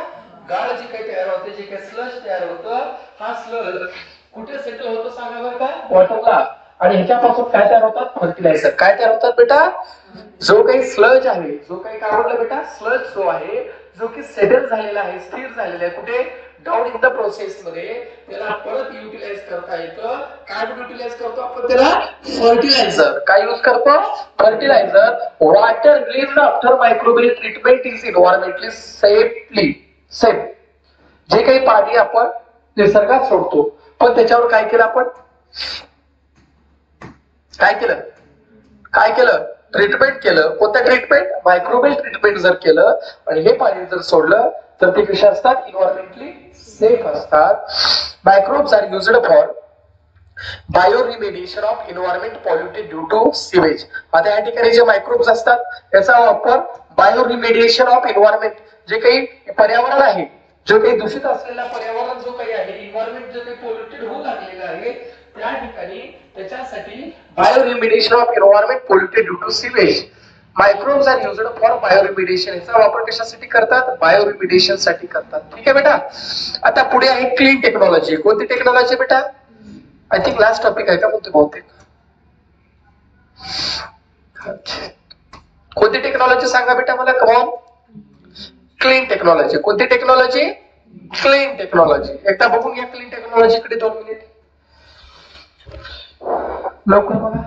गाळ जे काही तयार होते, जे काही स्लज तयार होतं, हा स्लज कुठे सेटल होतो सांगा बरं का? वॉटरला. आणि ह्याच्यापासून काय तयार होतात? फर्टिलायझर. काय तयार होतात बेटा? जो काही स्लज आहे, जो काही काय म्हटलं बेटा? स्लज जो आहे, जो की सेटल झालेला आहे, स्थिर झालेला आहे, कुठे? डाऊन इन द प्रोसेस मध्ये, त्याला परत युटिलाइज करता येतं. काय युटिलाइज करतो आपण त्याला? फर्टिलायझर. काय यूज करतो? Fertiliser. Water released after microbial treatment is environmentally safely safe. जे काही पाणी आपण निसर्गात सोडतो, पण त्याच्यावर काय केलं आपण? काय केलं? ट्रीटमेंट केलं. कोणत्या ट्रीटमेंट? मायक्रोबियल ट्रीटमेंट जर केलं आणि हे पाणी जर सोडलं तर ते कसे असतात? एन्व्हायरमेंटली सेफ असतात. Microbes are used for bioremediation of environment polluted due to sewage. आता या ठिकाणी जे मायक्रोब्स असतात त्याचा वापर बायो रिमेडिएशन ऑफ एन्व्हायरमेंट, जे काही पर्यावरण आहे, जो काही दूषित असलेला पर्यावरण जो काही आहे, एन्व्हायरमेंट जो काही पोल्युटेड होऊ लागलेला आहे, त्या ठिकाणी त्याच्यासाठी bio remediation of environment polluted due to sewage. Microbes are used for bioremediation. याचा वापर कशासाठी करतात? बायोरिमिडिएशन साठी करतात. ठीक आहे बेटा. आता पुढे आहे क्लीन टेक्नॉलॉजी. कोणती टेक्नॉलॉजी बेटा? आय थिंक लास्ट टॉपिक आहे का म्हणते बहुतेक. कोणती टेक्नॉलॉजी सांगा बेटा मला, कमॉन. Clean technology. कोणती टेक्नॉलॉजी? Clean technology. एकदा बघून घ्या क्लीन टेक्नॉलॉजी कडे 2 मिनिट लवकर बघा.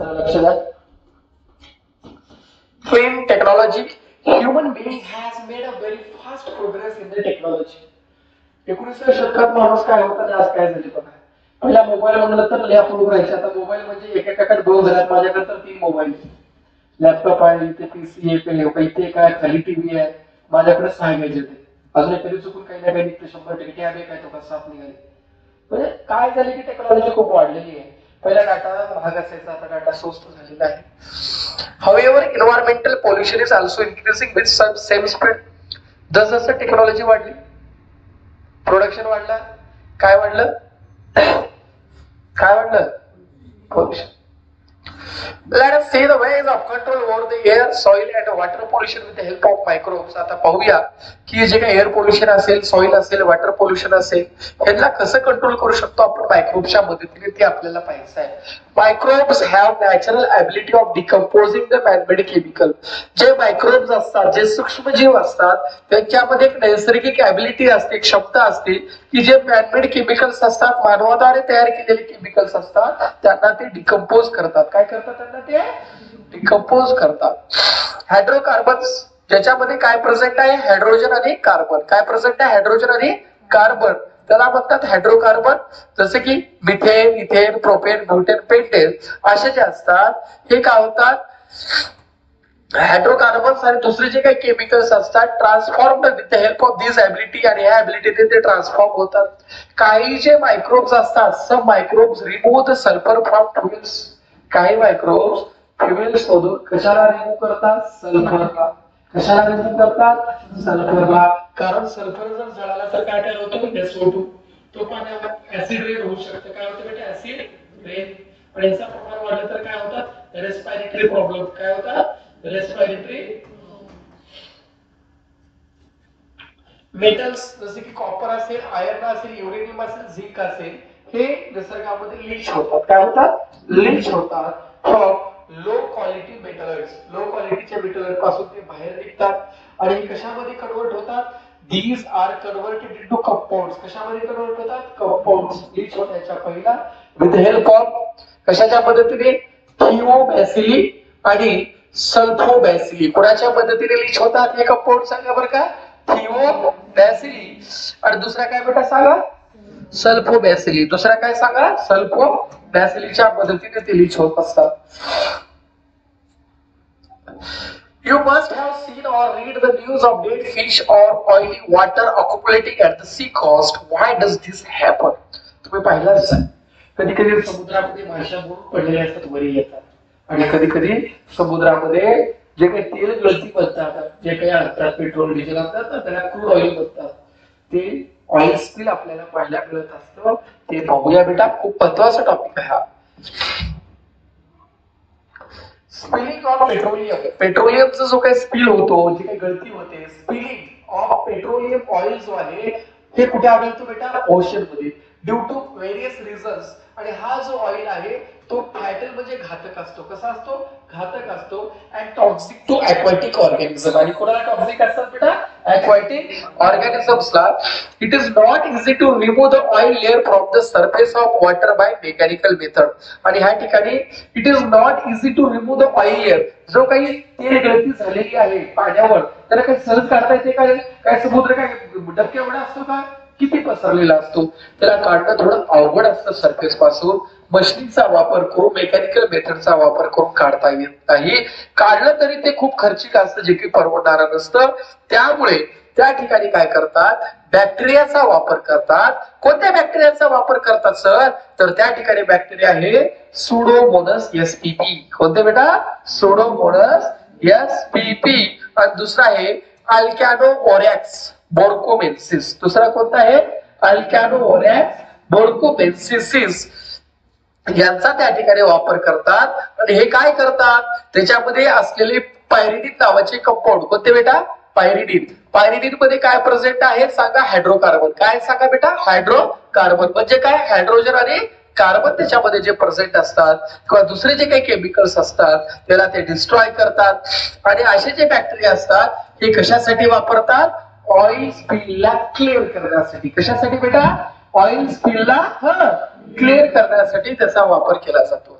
लक्ष द्या. Clean technology. Human being has made a very fast progress in the technology. 19व्या शतकात माणूस काय होता आणि आज काय झाले बघा. पहिला मोबाईल म्हणलं तर लॅपटॉप राहायचे. आता मोबाईल म्हणजे एकेकाकडे 2 झाल्यात. माझ्याकडे तर 3 मोबाईल. लॅपटॉप आहे, इथे पीसी आहे, इथे काय खाली टीव्ही आहे. माझ्याकडे 6 गॅजेट आहे. अजून कधी चुकून काही ना काही निघतं 100% टॅब आहे काय तो कसा साफ निघाले. म्हणजे काय झाले की टेक्नॉलॉजी खूप वाढलेली आहे. पहिला डाटा महाग असायचा, आता डाटा स्वस्त झालेला आहे. However, environmental pollution is also increasing with same speed. जसं टेक्नॉलॉजी वाढली, प्रोडक्शन वाढला, काय वाढलं? काय वाढलं? Pollution. Let us see the ways of control over the air, soil and water pollution with the help of microbes. आता पाहूया की जे काही एअर पोल्युशन असेल, सॉइल असेल, वॉटर पोल्युशन असेल, ह्याला कसं कंट्रोल करू शकतो आपण मायक्रोबच्या मदतीने, ते आपल्याला पाहायचं आहे. Microbes have natural ability of decomposing the man-made chemical. जे मायक्रोब्स असतात, जे सूक्ष्मजीव असतात, त्यांच्यामध्ये एक नैसर्गिक ॲबिलिटी असते, क्षमता असते की जे मॅनमेड केमिकल्स असतात, मानवाद्वारे तयार केलेले केमिकल्स असतात, त्यांना ते डिकम्पोज करतात. काय करतात? त्यांना ते डिकम्पोज करतात. हायड्रोकार्बन्स, ज्याच्यामध्ये काय प्रेझेंट आहे? हायड्रोजन आणि कार्बन. काय प्रेझेंट आहे? हायड्रोजन आणि कार्बन. त्याला म्हणतात हायड्रोकार्बन. जसे की methane, ethane, propane, butane, pentane असे जे असतात, हे काय होतात? हायड्रोकार्बन्स. आणि दुसरे जे काही केमिकल्स असतात, transformed with the help of this ability, आणि ह्या ॲबिलिटीने ते ट्रान्सफॉर्म होतात. काही जे मायक्रोब्स असतात, some microbes remove the sulphur from fuels. काही मायक्रोब्स फ्युएल्स मधून कशाला रिमूव्ह करतात? सल्फरला. कशाला रिमूव्ह करतात? सल्फरला. कारण सल्फर जर जळाला तर काय तयार होतो? SO2. तो पाण्यावर ऍसिड रेन होऊ शकतं. काय होतं बेटा? Acid rain. आणि याचा प्रमाण वाढलं तर काय होतात? Respiratory problem. काय होतात? रेस्पिरेटरी. मेटल्स जसे की कॉपर असेल, आयर्न असेल, युरेनियम असेल, झिंक असेल, हे निसर्गामध्ये लीच होतात. काय होतात? लीच होतात from low quality metals. Low क्वालिटीच्या मेटल पासून ते बाहेर निघतात आणि हे कशामध्ये कन्वर्ट होतात? These are converted into compounds. कशामध्ये कन्वर्ट होतात? कंपाऊंड्स. लीच होण्याच्या पहिला विथ हेल्प ऑफ कशाच्या मदतीने? थिओबॅसिली आणि सल्फोबॅसिली. कोणाच्या मदतीने लीच होतात हे कंपाऊंड? सांगा बरं का. थिओबॅसिली. आणि दुसरा काय बेटा सांगा? सल्फोबॅसिली. दुसरा काय सांगा? सल्फोबॅसिलीच्या मदतीने ते लीच होत असतात. You must have seen or read the news of dead fish or oily water accumulating at the sea coast. Why does this happen? तुम्ही पाहिलं असेल कधी कधी समुद्रामध्ये माशा बुडून पडलेल्या असतात, वरी येतात. आणि कधी कधी समुद्रामध्ये जे काही तेल गळती बनतात, जे काही असतात, पेट्रोल डिझेल असतात, त्याला क्रूड ऑइल बनतात. ते ऑइल स्पिल आपल्याला पाहायला मिळत असतं. ते बघूया बेटा, खूप महत्वाचा टॉपिक आहे हा. Spilling of petroleum. पेट्रोलियमचा जो काही स्पिल होतो, जी काही गळती होते, स्पिलिंग ऑफ पेट्रोलियम ऑइल जो आहे हे कुठे आढळतो बेटा? ओशन मध्ये. Due to various reasons. आणि हा जो ऑइल आहे तो फॅटल म्हणजे घातक असतो. कसा असतो? घातक असतो. And toxic to aquatic organism. आणि कोणाला टॉक्सिक असतात बेटा? ॲक्वाटिक ऑर्गॅनिझम्सला. It is not easy to remove the oil layer from the surface of water by mechanical method. आणि ह्या ठिकाणी it is not easy to remove the oil layer. जो काही तेल गळती झालेली आहे पाण्यावर, त्याला काही सहज काढता येते काय? काय समुद्र काय डबक्या एवढा असतो का? किती पसरलेला असतो. त्याला काढणं थोडं अवघड असतं सरफेस पासून. मशीनचा वापर करून, मेकॅनिकल मेथडचा वापर करून काढता येत नाही. काढलं तरी ते खूप खर्चिक असतं, जे की परवडणारं नसतं. त्यामुळे त्या ठिकाणी काय करतात? बॅक्टेरियाचा वापर करतात. कोणत्या बॅक्टेरियाचा वापर करतात सर? तर त्या ठिकाणी बॅक्टेरिया आहे सुडोमोनस एसपीपी. कोणते बेटा? Pseudomonas SPP. आणि दुसरा आहे अल्कॅनोओरॅक्स बोर्कोमेन्सिस. दुसरा कोणता आहे? अल्कॅनोओरॅक्स बोर्कोमेन्सिस. यांचा त्या ठिकाणी वापर करतात. आणि हे काय करतात? त्याच्यामध्ये असलेले पायरिडिन नावाचे कंपाऊंड. कोणते बेटा? पायरिडिन. पायरिडिन मध्ये काय प्रेझेंट आहे सांगा? हायड्रोकार्बन. काय सांगा बेटा? हायड्रोकार्बन. म्हणजे काय? हायड्रोजन आणि कार्बन त्याच्यामध्ये जे प्रेझेंट असतात किंवा दुसरे जे काही केमिकल्स असतात त्याला ते डिस्ट्रॉय करतात. आणि असे जे बॅक्टेरिया असतात हे कशासाठी वापरतात? ऑइल स्पिलला क्लिअर करण्यासाठी. कशासाठी बेटा? ऑइल स्पिलला क्लिअर करण्यासाठी त्याचा वापर केला जातो.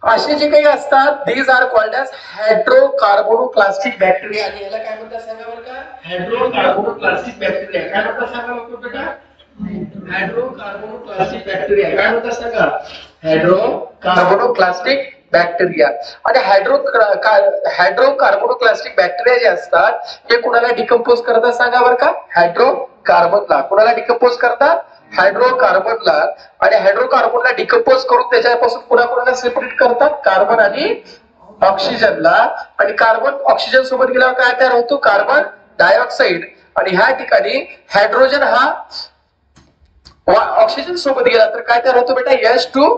असे जे काही असतात these are called as hydrocarbonoplastic bacteria. आणि याला काय म्हणतात सांगा बरं का? Hydrocarbonoplastic bacteria. काय म्हणतात सांगा बघतो बेटा? Hydrocarbonoplastic bacteria. काय म्हणतात सांगा? Hydrocarbonoplastic bacteria. आणि हायड्रोकार्बोनोप्लास्टिक बॅक्टेरिया जे असतात हे कुणाला डिकम्पोज करतात सांगा बरं का? हायड्रोकार्बनला. कुणाला डिकम्पोज करतात? हायड्रोकार्बनला. आणि हायड्रोकार्बनला डिकम्पोज करून त्याच्यापासून कुणाला सेपरेट करतात? कार्बन आणि ऑक्सिजनला. आणि कार्बन ऑक्सिजन सोबत गेल्यावर काय तयार होतो? Carbon dioxide. आणि ह्या ठिकाणी हायड्रोजन हा ऑक्सिजन सोबत गेला तर काय तयार होतो बेटा? H2O.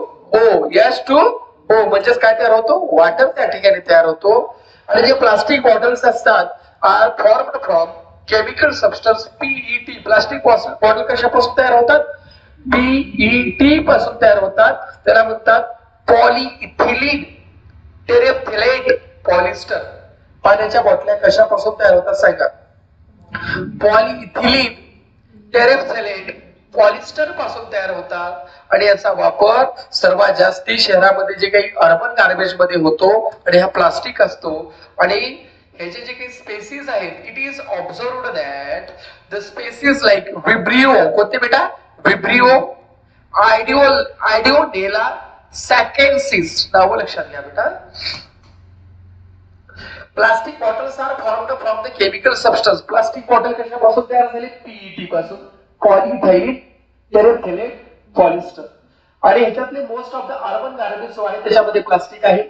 H2O म्हणजेच काय तयार होतो? वॉटर त्या ठिकाणी तयार होतो. आणि जे प्लास्टिक बॉटल्स असतात are formed from chemical substance PET. Plastic bottle कशापासून तयार होतात? PET पासून तयार होतात. त्याला म्हणतात पॉलिइथिलीन टेरेफ्थेलेट पॉलिस्टर. पाण्याच्या बाटल्या कशापासून तयार होतात सांगा? पॉलिइथिलीन टेरेफ्थेलेट पॉलिस्टर पासून तयार होतात. आणि याचा वापर सर्वात जास्ती शहरामध्ये जे काही अर्बन गार्बेज मध्ये होतो. आणि हा प्लास्टिक असतो. आणि ह्याचे जे काही स्पेसीज आहेत, it is observed that the species like Vibrio. कोणते बेटा? Vibrio, Ideonella sakaiensis. नाव लक्षात घ्या बेटा. Plastic bottles are formed from the chemical substance. Plastic bottle कशापासून तयार झाली? PET पासून. Polyethylene terephthalate polyester. आणि ह्याच्यातले most of the urban garbage जो आहे त्याच्यामध्ये प्लास्टिक आहे.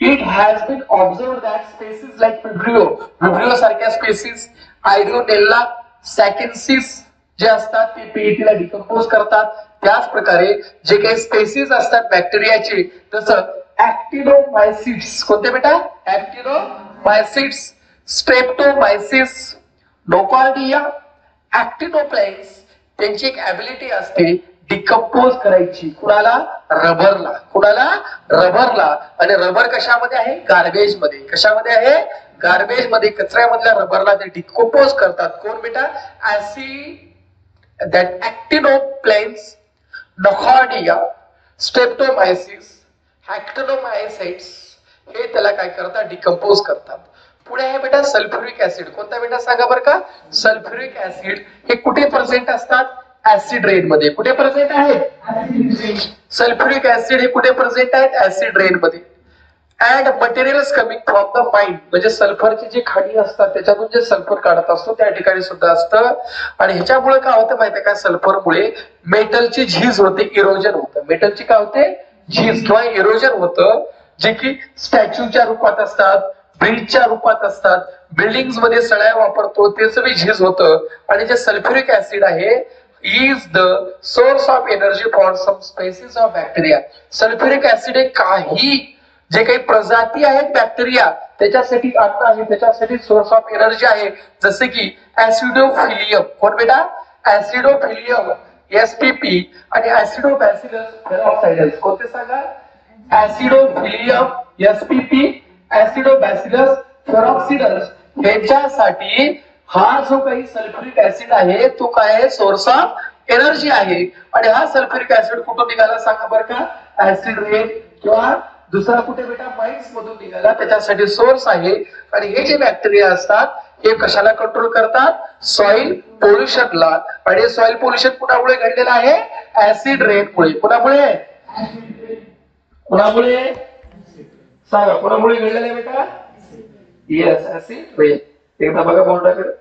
It has been observe that species like Vibrio सारख्या स्पेसिस, आयडिओडेल्ला, सॅकेन्सिस जे असतात ते पीईटीला डिकम्पोज करतात. त्याच प्रकारे जे काही स्पेसिस असतात बॅक्टेरियाचे, जसं ऍक्टिनोमायसिट्स, कोणते बेटा? ऍक्टिनोमायसिट्स, स्ट्रेप्टोमायसिस, नोकार्डिया, ऍक्टिनोप्लाइन्स, त्यांची एक ॲबिलिटी असते डिकम्पोज करायची. कुणाला? रबरला. कुणाला? रबरला. आणि रबर कशामध्ये आहे? गार्बेज मध्ये. कशामध्ये आहे? गार्बेज मध्ये. कचऱ्यामधल्या रबरला ते डिकम्पोज करतात. कोण बेटा? दॅट ऍक्टिनोप्लाइन्स, नोकार्डिया, स्ट्रेप्टोमायसिस, ऍक्टिनोमायसाइट्स हे त्याला काय करतात? डिकम्पोज करतात. पुढे आहे बेटा सल्फ्युरिक ऍसिड. कोणता बेटा सांगा बरं का? सल्फ्युरिक ऍसिड हे कुठे प्रेझेंट असतात? ऍसिड रेन मध्ये. कुठे प्रेझेंट आहेत? सल्फ्युरिक ऍसिड हे कुठे प्रेझेंट आहेत? ऍसिड रेन मध्ये. And materials coming from the mine, म्हणजे सल्फरची जी खाणी असतात त्याच्यातून जे सल्फर काढत असतो त्या ठिकाणी सुद्धा असतं. आणि ह्याच्यामुळे काय होतं माहितीये का? सल्फरमुळे मेटलची झीज होते, इरोजन होतं. मेटलची काय होते? झीज किंवा इरोजन होतं, जे की स्टॅच्यूच्या रूपात असतात, ब्रिजच्या रूपात असतात, बिल्डिंग मध्ये सळ्या वापरतो ते सगळी झीज होतं. आणि जे सल्फ्युरिक ऍसिड आहे is the source of energy for some species of bacteria. Sulphuric acid हे काही जे काही प्रजाती आहेत बॅक्टेरिया त्याच्यासाठी अन्न आहे, त्याच्यासाठी सोर्स ऑफ एनर्जी आहे. जसे की ऍसिडोफिलियम. कोण बेटा? ऍसिडोफिलियम, एसपीपी आणि ऍसिडोबॅसिलस फेरॉक्साइडस. कोणते सांगा? ऍसिडोफिलियम, एसपीपी, ऍसिडोबॅसिलस फेरॉक्सिडस. ह्याच्यासाठी हा जो काही सल्फ्युरिक ऍसिड आहे तो काय आहे? सोर्स ऑफ एनर्जी आहे. आणि हा सल्फ्युरिक ऍसिड कुठून निघाला सांगा बरं का? ऍसिड रेन किंवा दुसरा कुठे बेटा? माइन्स मधून निघाला, त्याच्यासाठी सोर्स आहे. आणि हे जे बॅक्टेरिया असतात हे कशाला कंट्रोल करतात? सॉइल पोल्युशनला. आणि सॉइल पोल्युशन कुणामुळे घडलेलं आहे? ऍसिड रेनमुळे. कुणामुळे? कुणामुळे सांगा? कुणामुळे घडलेलं आहे बेटा? Yes, acid rain. एकदा बघा बोर्डाकडे.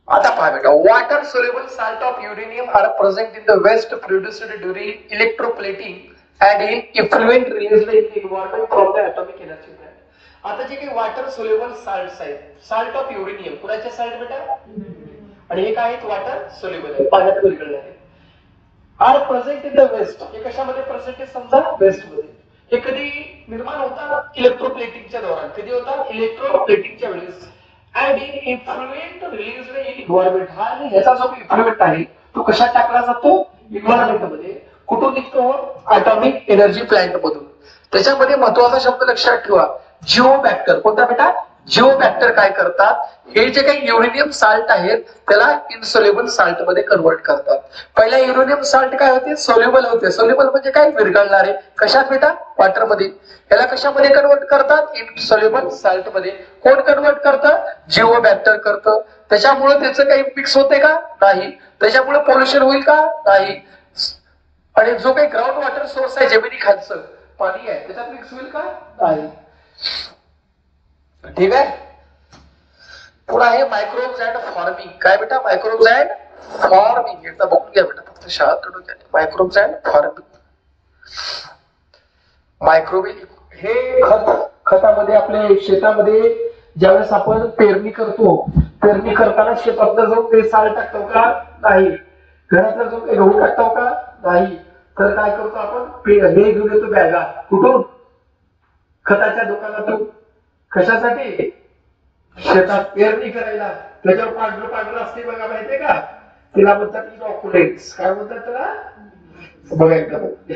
आता पहा बेटा, water soluble salt of uranium are present in the waste produced during electroplating and in effluent released in the environment from the atomic energy plant. आता जे काही वॉटर सोल्युबल साल्ट्स आहेत, साल्ट ऑफ युरेनियम, कुणाचे salt बेटा? आणि हे काय आहेत? वॉटर सोल्युबल आहे, पाण्यात विरघळले आहेत. Are present in the waste. हे कशामध्ये प्रेझेंट आहे? समजा वेस्ट मध्ये. हे कधी निर्माण होतात? इलेक्ट्रोप्लेटिंगच्या दौरान. कधी होतात? इलेक्ट्रोप्लेटिंगच्या वेळेस. And in effluent released in environment. हा आणि ह्याचा जो इफ्लुएंट आहे तो कशात टाकला जातो? एन्व्हायरमेंट मध्ये. कुठून निघतो? ॲटॉमिक एनर्जी प्लांट मधून. त्याच्यामध्ये महत्वाचा शब्द लक्षात ठेवा, जिओबॅक्टर. कोणता बेटा? जिओबॅक्टर काय करतात? हे जे काही युरेनियम साल्ट आहेत त्याला इनसोल्युबल साल्ट मध्ये कन्वर्ट करतात. पहिला युरेनियम साल्ट काय होते? सोल्युबल होते. सोल्युबल म्हणजे काय? विरघळणारे. कशात बेटा? वॉटर मध्ये. याला कशामध्ये कन्वर्ट करतात? इनसोल्युबल साल्ट मध्ये. कोण कन्वर्ट करतं? जिओबॅक्टर करतं. त्याच्यामुळे त्याचं काही मिक्स होते का? नाही. त्याच्यामुळे पोल्युशन होईल का? नाही. आणि जो काही ग्राउंड वॉटर सोर्स आहे, जमिनी खालचं पाणी आहे, त्याच्यात मिक्स होईल का? नाही. ठीक आहे. पुढे आहे मायक्रोब्स अँड फॉर्मिंग. काय बेटा? Microbes and forming. एकदा बघून घ्या बेटा, फक्त शाळेत रडून घ्या. Microbes and forming. मायक्रोबिल हे खतामध्ये, आपल्या शेतामध्ये ज्यावेळेस आपण पेरणी करतो, पेरणी करताना शेतातला जाऊन काही साल टाकतो का? नाही. घरातला जाऊन काही गहू टाकतो का? नाही. तर काय करतो आपण? हे घेऊन येतो बॅगा. कुठून? खताच्या दुकानातून. कशासाठी? शेतात पेरणी करायला. त्याच्यावर पांढरं पांढरं असते बघा, माहितीये का? तिला म्हणतात इनॉक्युलेट्स. काय म्हणतात त्याला? बघा एकदा बघ.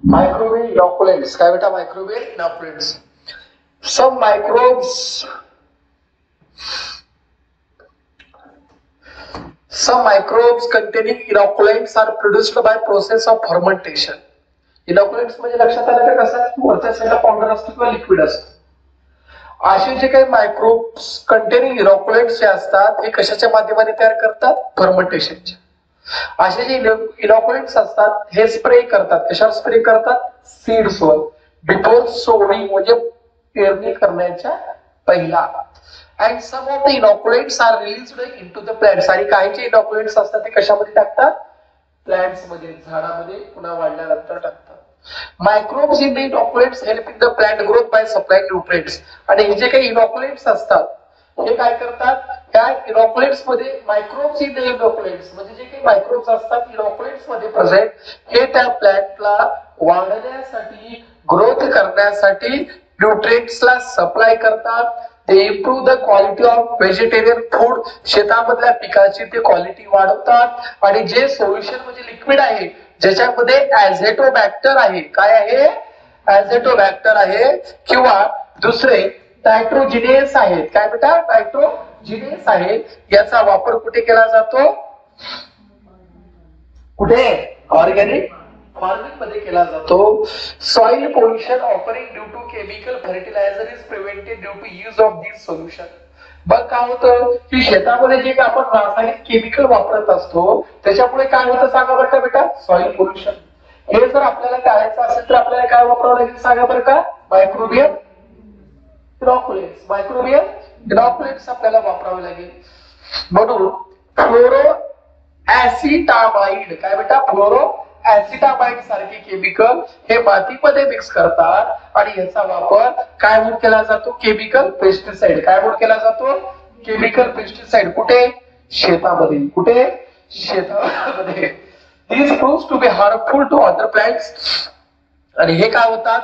Microbial inoculants. काय बेटा microbial inoculants? Some microbes containing inoculants are produced by process of fermentation. Inoculants म्हणजे लक्षात आलं का कसं वरच्या साईडला पावडर असतो किंवा लिक्विड असतं. असे जे काही मायक्रोब्स कंटेनिंग इनॉक्युलंट्स जे असतात हे कशाच्या माध्यमाने तयार करतात फर्मेंटेशनच्या. असे जे इनॉक्युलंट्स असतात हे स्प्रे करतात. कशावर स्प्रे करतात? सीड्सवर बिफोर सोडिंग म्हणजे पेरणी करण्याच्या पहिला. And some of the inoculants are released into the plants. आणि काही जे इनॉक्युलंट्स असतात ते कशामध्ये टाकतात? प्लांट्स मध्ये, झाडामध्ये पुन्हा वाढल्यानंतर टाकतात. Microbes in the inoculants help in the plant growth by supplying nutrients. आणि हे जे काही इनॉक्युलंट्स असतात हे काय करतात? त्या इनॉक्युलंट्स मध्ये मायक्रोब्स इन द इनॉक्युलंट्स म्हणजे जे काही मायक्रोब्स असतात इनॉक्युलंट्स मध्ये प्रेझेंट हे त्या प्लांटला वाढण्यासाठी, ग्रोथ करण्यासाठी न्यूट्रिएंट्सला सप्लाय करतात. ते improve the quality of vegetarian food. शेतामधल्या पिकाची ते क्वालिटी वाढवतात. आणि जे सोल्युशन म्हणजे लिक्विड आहे ज्याच्यामध्ये ॲझेटोबॅक्टर आहे. काय आहे? ॲझेटोबॅक्टर आहे किंवा दुसरे नायट्रोजिनेस आहेत. काय बेटा? नायट्रोजिनेस आहे. याचा वापर कुठे केला जातो? कुठे? ऑर्गॅनिक फार्मिंग मध्ये केला जातो. Soil pollution offering due to chemical fertiliser is prevented due to use of this solution. बघ काय होतं की शेतामध्ये जे आपण रासायनिक केमिकल वापरत असतो त्याच्यामुळे काय होतं सांगा बरं का बेटा? Soil pollution. हे जर आपल्याला टाळायचं असेल तर आपल्याला काय वापरावं लागेल सांगा बरं का? मायक्रोबियल इनॉक्युलंट्स. मायक्रोबियल इनॉक्युलंट्स आपल्याला वापरावे लागेल. म्हणून फ्लोरो ऍसिटामाइड. काय बेटा? फ्लोरो ऍसिटामाइड सारखे केमिकल हे मातीमध्ये मिक्स करतात आणि याचा वापर काय म्हणून केला जातो? Chemical pesticide. काय म्हणून केला जातो? Chemical pesticide. कुठे? शेतामध्ये. कुठे? शेतामध्ये. These proves to be harmful to other plants. आणि हे काय होतात?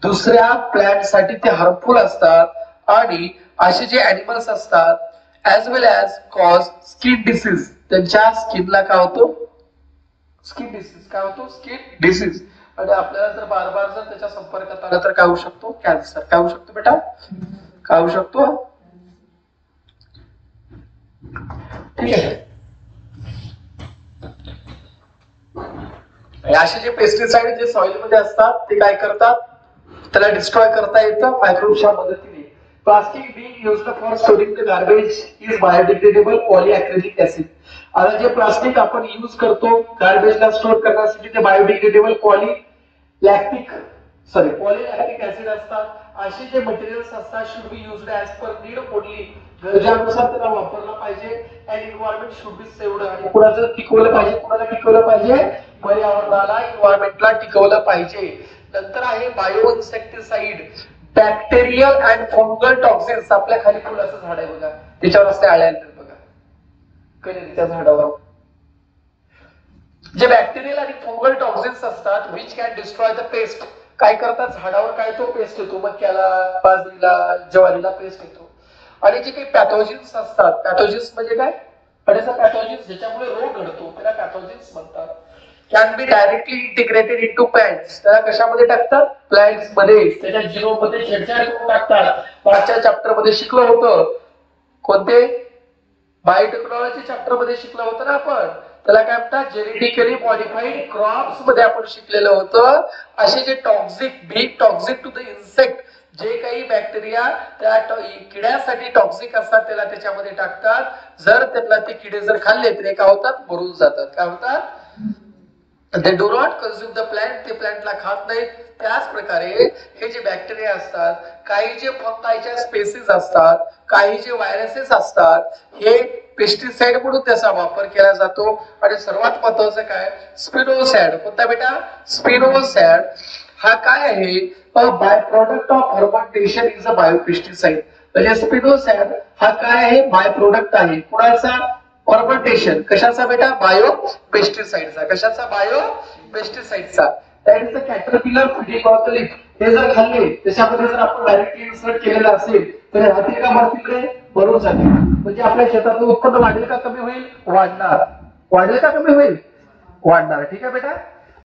दुसऱ्या प्लांट साठी ते हार्मफुल असतात आणि असे जे एनिमल्स असतात as well as cause skin disease. त्यांच्या स्किनला काय होतो? Skin disease. काय होतो? Skin disease. आणि आपल्याला जर बार बार जर त्याच्या संपर्कात आला तर काय होऊ शकतो? कॅन्सर. काय होऊ शकतो बेटा? काय होऊ शकतो? ठीक आहे. असे जे पेस्टिसाइड जे सॉइल मध्ये असतात ते काय करतात? त्याला डिस्ट्रॉय करता येतं मायक्रोब्सच्या मदतीने. Plastic being used for storing the garbage is biodegradable polyacrylic acid. आता जे प्लास्टिक आपण यूज करतो गार्बेजला स्टोर करण्यासाठी ते बायोडिग्रेडेबल पॉलीलॅक्टिक ऍसिड असतात. असे जे मटेरियल्स असतात should be used as per need only. गरजेनुसार त्याला वापरला पाहिजे. And environment should be saved. आणि कुणाचं टिकवलं पाहिजे? कुणाला टिकवलं पाहिजे? पर्यावरणाला, एन्व्हायरमेंटला टिकवलं पाहिजे. नंतर आहे bio insecticide. Bacterial and fungal toxins. आपल्या खाली फुलाचं झाड आहे बघा, त्याच्यावर असते आळ्या बघा कनेरीच्या झाडावर. जे बॅक्टेरियल आणि फंगल टॉक्सिन्स असतात which can destroy the paste. काय करतात? झाडावर काय तो पेस्ट येतो, मक्याला, बाजरीला, ज्वारीला पेस्ट येतो. आणि जे काही पॅथोजिन्स असतात, पॅथोजिन्स म्हणजे काय? पॅथोजिन्स ज्याच्यामुळे रोग घडतो त्याला पॅथोजिन्स म्हणतात. Can be directly integrated into plants. त्याला कशामध्ये टाकतात? प्लांट्स मध्ये. त्याच्या जिनोम मध्ये छेडछाड करून टाकतात. मागच्या चॅप्टर मध्ये शिकलं होतं. कोणते? बायोटेक्नॉलॉजी चॅप्टर मध्ये शिकलं होतं ना आपण. त्याला काय म्हणतात? जेनेटिकली मॉडिफाईड क्रॉप्स मध्ये आपण शिकलेलं होतं. असे जे toxic, be toxic to the insect, जे काही बॅक्टेरिया त्या किड्यासाठी टॉक्सिक असतात त्याला त्याच्यामध्ये टाकतात. जर त्यांना ते किडे जर खाल्ले तर काय होतात? मरून जातात. काय होतात? They do not consume the plant, ते प्लांटला खात नाहीत. त्याच प्रकारे हे जे बॅक्टेरिया असतात, काही जे फंगाईच्या स्पेसिस असतात, काही जे व्हायरसेस असतात, हे पेस्टिसाइड म्हणून त्याचा वापर केला जातो. आणि सर्वात महत्वाचं काय, स्पिनोसॅड. कोणता बेटा, स्पिनोसॅड. हा काय आहे, by product of fermentation is a biopesticide. म्हणजे स्पिनोसॅड हा काय आहे, बाय प्रोडक्ट आहे. कुणाचा, फर्मेंटेशन. कशाचा बेटा, बायो पेस्टिसाइडचा. कशाचा, बायो पेस्टिसाइडचा. That is the caterpillar feeding on the leaf. हे जर खाल्ले, त्याच्यामध्ये जर आपण डायरेक्टली इन्सर्ट केलेलं असेल तर राहतील का मरतील रे, मरून जातील. म्हणजे आपल्या शेतातलं उत्पन्न वाढेल का कमी होईल, वाढणार. वाढेल का कमी होईल, वाढणार. ठीक आहे बेटा.